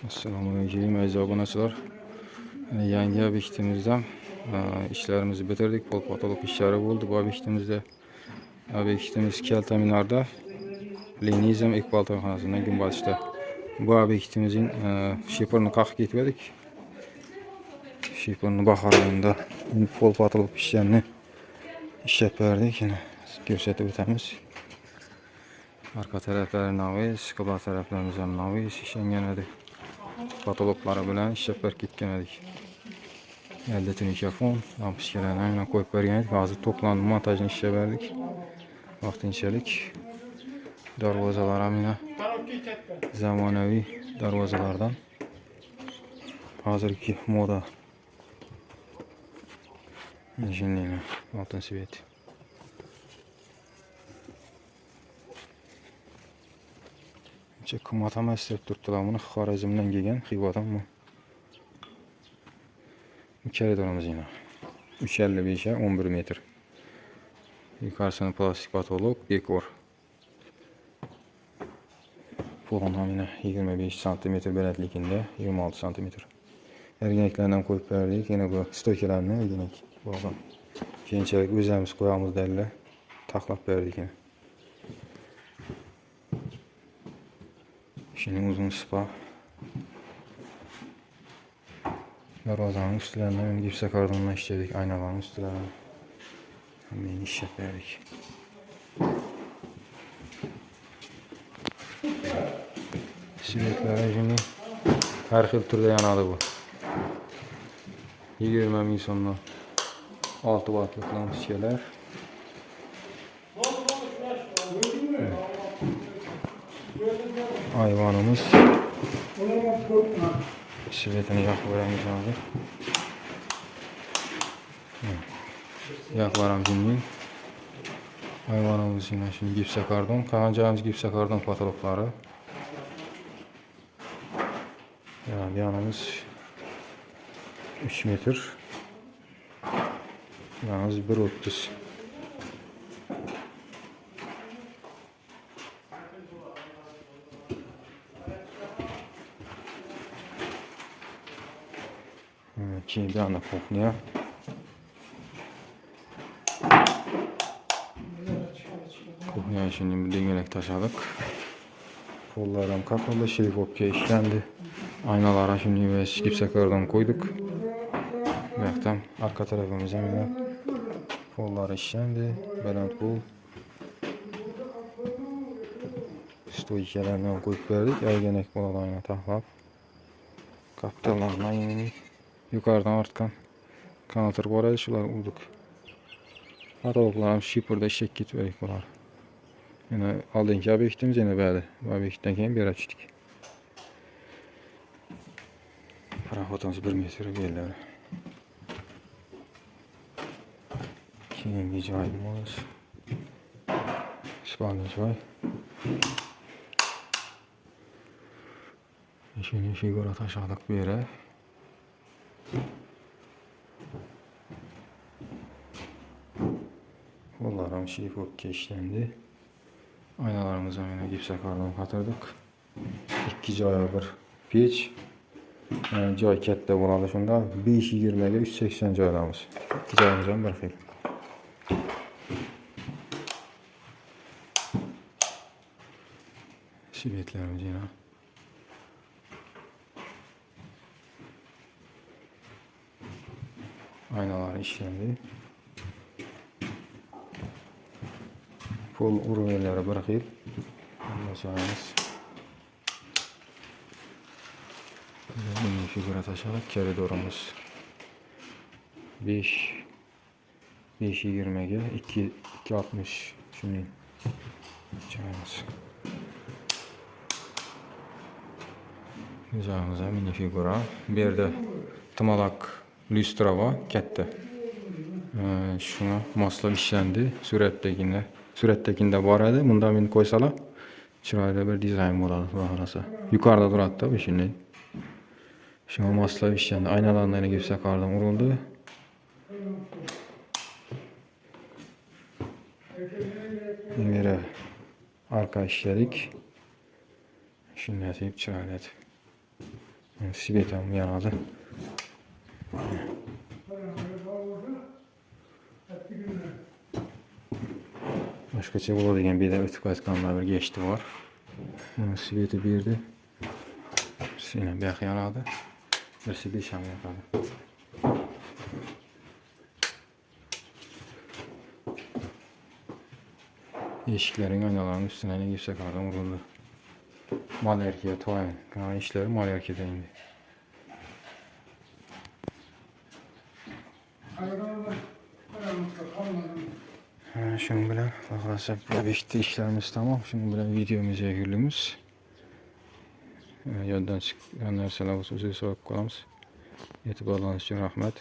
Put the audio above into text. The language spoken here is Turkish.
Assalomualaikum aziz obunachilar. Yangi obyektimizdan ishlarimizni bitirdik. Pol patolog ishlari bo'ldi bu obyektimizda. Obyektimiz Keltaminarda, Linizm Iqbal to'yxonasining gumbazida. Bu obyektimizin shiporni qaqib ketdik. Shiporni bahor oyida pol patolog ishlarni ishlab berdik. Ko'rsatib o'tamiz. Arka taraflari navis, qibla taraflarimiz ham navis ishlangan edi. Patologlar bilan ishlab berib ketgan edik. Elde mikrofon, lampochkalarni aynan qo'yib bergan edik. Hozir to'planma montajini ishlab berdik. Vaqtinchalik darvozalar ham zamonaviy darvozalardan. Hozirgi moda. Injiniya oltin svet. Qimmat ham istab turibdilar buni Xorazmdan kelgan Xivadan bu. Koridorimiz yana 355 11 metr. Yuqarisini plastik patolog, dekor. Polon ham yana 25 cm balandligida, 26 cm. Erganaklardan qo'yib berdik. Yana bu stoykalarni erganak bo'lgan. Keyinchalik o'zimiz qo'yamiz dedilar. Taxlab berdik yana. Şimdi uzun spa. Darvazanın üstlerinden gipse kardonla işledik. Aynaların üstlerinden. Hemen iş yapıyorduk. Sivetlere şimdi her xil türde yanadı bu. 20 bin sonuna 6 wattlık lampochkalar. Hayvanımız sivetini yakıp veremiz hazır. Yaklarım şimdi. Hayvanımız yine şimdi gipse kardon. Kancağımız gipse kardon patologları. Yani yanımız 3 metre. Yalnız 1.30. Bir tane kuchnya. Kuchnya için bir dengelek taşıdık. Pollarım kapıldı, şerifopke işlendi. Aynalara şimdi ve gipsakardan koyduk. Baktan arka tarafımıza yine pollar işlendi. Belant pol. Stoykalardan koyup verdik. Ergenek bolalarına tahlap. Kaptallarına yeni. Yukarıdan artkan kanatır var edi, şular ulduk. Patologlarım şiporda işlek gitmedik bular. Yine aldığınki obyektimiz yine böyle. Bu obyektten keyin bir açtık. Paraxotimiz 1 metre belli. Keyingi joyimiz spalni joy. Şimdi figura taşıdık bir yere. Kollarım şifopke işlendi. Aynalarımıza yine gipsakardan katırdık. 2 joya bir peç. Yani joy katta bo'ladi shunda 520 ga 380 joylarimiz. 2 joyimiz ham bir xil. Sivetlarimiz yine. Aynalar işlendi. Pol urvelleri bir xil. Anlaşılmaz. Yine figura taşıdık. Koridorumuz 5.20 ga 2.60 şunun çayımız. Güzelimiz mini figura. Bir yerde tımalak lüstra var. Katta. Şuna maslab işlendi. Suratdaginde bor edi. Bundan men qo'ysalar chiroyli bir dizayn bo'ladi, xudo xolasa. Yuqorida turadi-da o'shanday. Şuna maslab işlendi. Aynalarına gipsakardan urildi. Yine arka işledik. Şimdi atayım çırağı. Sibetam yanadı. Başkaça bo'ladigan bir de ötüp qaytganlar bir geçti var. Sibeti birdi. Yine bir yoq yanadı. Birisi bir şam yanadı. Eşiklerin aynalarının üstüne ne yüksek adam vuruldu. Mal erkeğe toyun. Yani işleri mal erkeğe indi. Şunu bilen arkadaşlar bitti işlerimiz tamam. Şunu bilen videomuza yürümüz. Yoldan çıkan narsalar olsa so'rab qolamiz. E'tiborlaringiz uchun rahmat.